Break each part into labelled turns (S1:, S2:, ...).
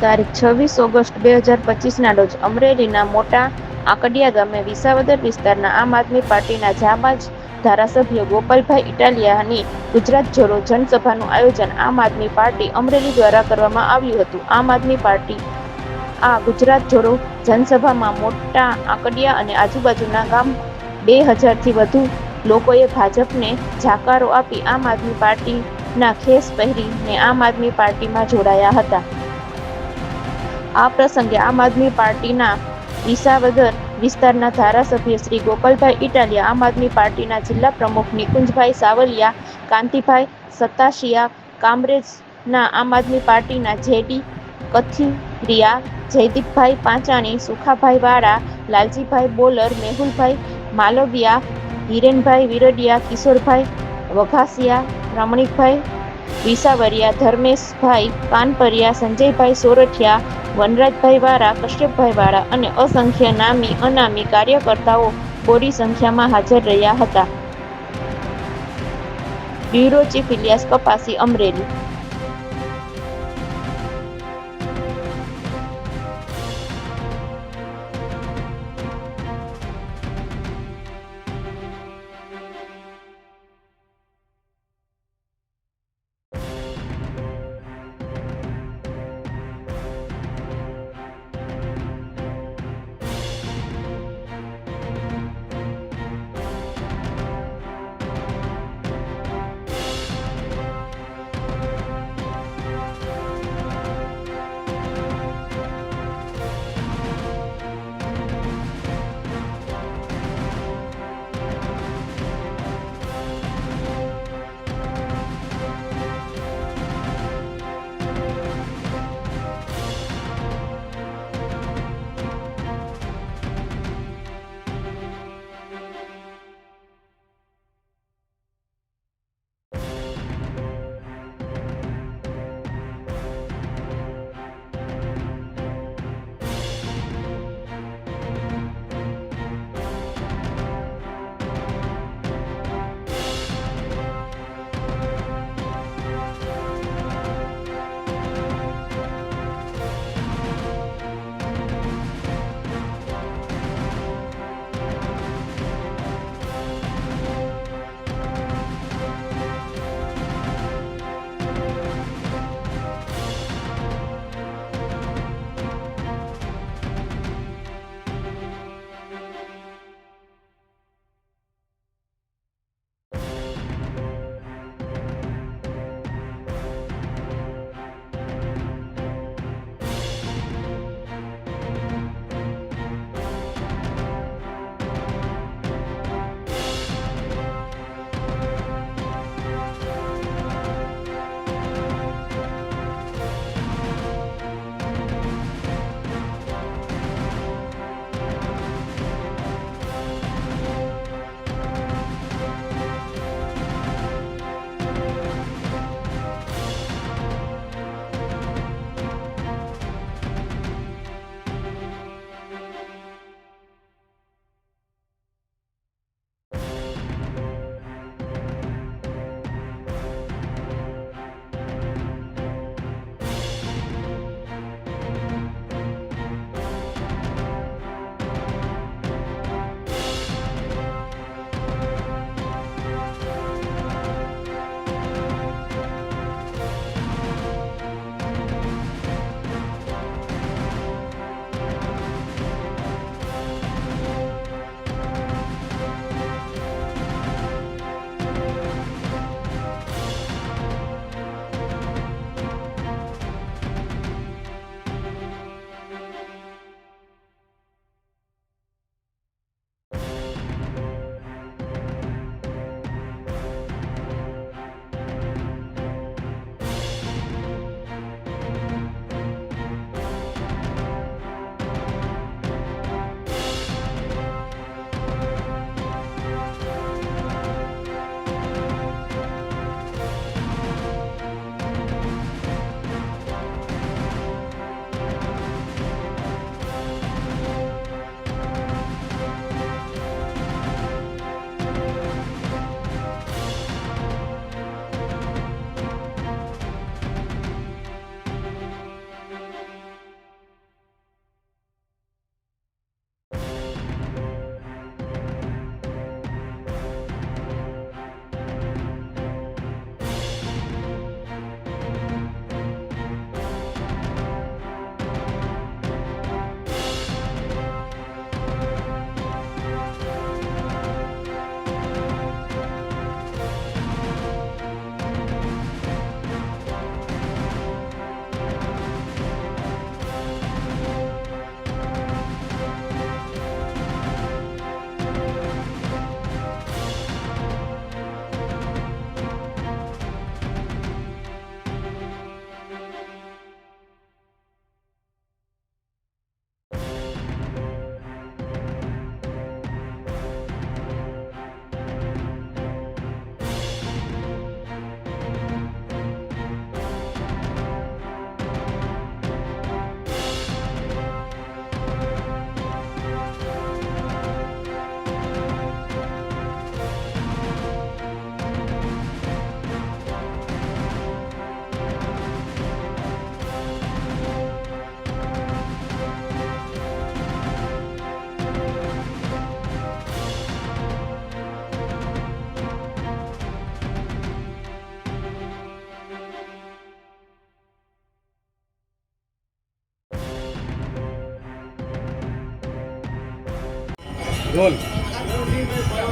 S1: તારીખ 26 ઓગસ્ટ 2025ના રોજ અમરેલીના મોટા આકડિયા ગામે વિસાવદર વિસ્તારના આમ આદમી પાર્ટીના જાબાઝ ધારાસભ્ય ગોપાલભાઈ ઇટાલિયાની ગુજરાત જોડો જનસભાનું આયોજન આમ આદમી પાર્ટી અમરેલી દ્વારા કરવામાં આવ્યું હતું. આમ આદમી પાર્ટી આ ગુજરાત જોડો જનસભામાં મોટા આકડિયા અને આજુબાજુના ગામ 2000થી વધુ લોકોએ ભાજપને જાકારો આપી આમ આદમી પાર્ટીના ખેસ પહેરીને આમ આદમી પાર્ટીમાં જોડાયા હતા. આ પ્રસંગે આમ આદમી પાર્ટીના વિસાવદર વિસ્તારના ધારાસભ્ય શ્રી ગોપાલભાઈ ઇટાલિયા, આમ આદમી પાર્ટીના જિલ્લા પ્રમુખ નિકુંજભાઈ સાવલિયા, કાંતિભાઈ સતાશિયા, કામરેજના આમ આદમી પાર્ટીના જેડી કથિરિયા, જયદીપભાઈ પાંચાણી, સુખાભાઈ વાળા, લાલજીભાઈ બોલર, મેહુલભાઈ માલવિયા, હિરેનભાઈ વિરડિયા, કિશોરભાઈ વઘાસિયા, રમણીકભાઈ વિસાવરિયા, ધર્મેશભાઈ કાનપરિયા, સંજયભાઈ સોરઠિયા, વનરાજભાઈ વાળા, કશ્યપભાઈ વાળા અને અસંખ્ય નામી અનામી કાર્યકર્તાઓ બોડી સંખ્યામાં હાજર રહ્યા હતા. બ્યુરો ચીફ ઇલિયાસ કપાસી, અમરેલી.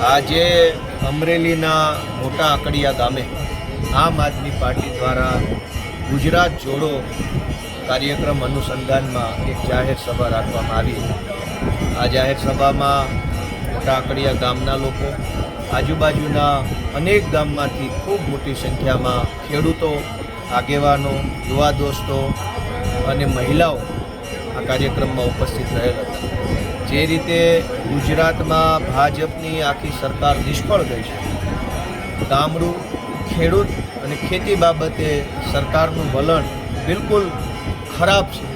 S2: આજે અમરેલીના મોટા આકડિયા ગામે આમ આદમી પાર્ટી દ્વારા ગુજરાત જોડો કાર્યક્રમ અનુસંધાનમાં એક જાહેર સભા રાખવામાં આવી. આ જાહેર સભામાં મોટા આકડિયા ગામના લોકો, આજુબાજુના અનેક ગામમાંથી ખૂબ મોટી સંખ્યામાં ખેડૂતો, આગેવાનો, યુવા દોસ્તો અને મહિલાઓ આ કાર્યક્રમમાં ઉપસ્થિત રહેલ હતા. જે રીતે ગુજરાતમાં ભાજપની આખી સરકાર નિષ્ફળ ગઈ છે, ગામડું, ખેડૂત અને ખેતી બાબતે સરકારનું વલણ બિલકુલ ખરાબ છે,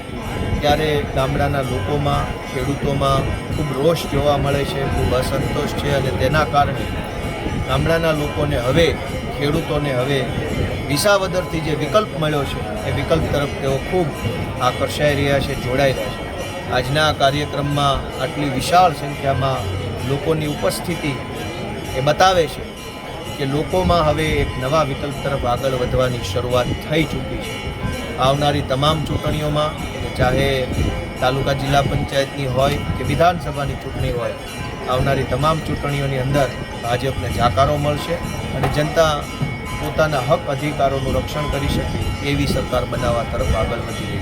S2: ત્યારે ગામડાના લોકોમાં, ખેડૂતોમાં ખૂબ રોષ જોવા મળે છે, ખૂબ અસંતોષ છે. અને તેના કારણે ગામડાના લોકોને હવે, ખેડૂતોને હવે વિસાવદરથી જે વિકલ્પ મળ્યો છે એ વિકલ્પ તરફ તેઓ ખૂબ આકર્ષાઈ રહ્યા છે, જોડાઈ રહ્યા છે. આજના આ કાર્યક્રમમાં આટલી વિશાળ સંખ્યામાં લોકોની ઉપસ્થિતિ એ બતાવે છે કે લોકોમાં હવે એક નવા વિકલ્પ તરફ આગળ વધવાની શરૂઆત થઈ ચૂકી છે. આવનારી તમામ ચૂંટણીઓમાં, ચાહે તાલુકા જિલ્લા પંચાયતની હોય કે વિધાનસભાની ચૂંટણી હોય, આવનારી તમામ ચૂંટણીઓની અંદર ભાજપને જાકારો મળશે અને જનતા પોતાના હક અધિકારોનું રક્ષણ કરી શકે એવી સરકાર બનાવવા તરફ આગળ વધી રહી છે.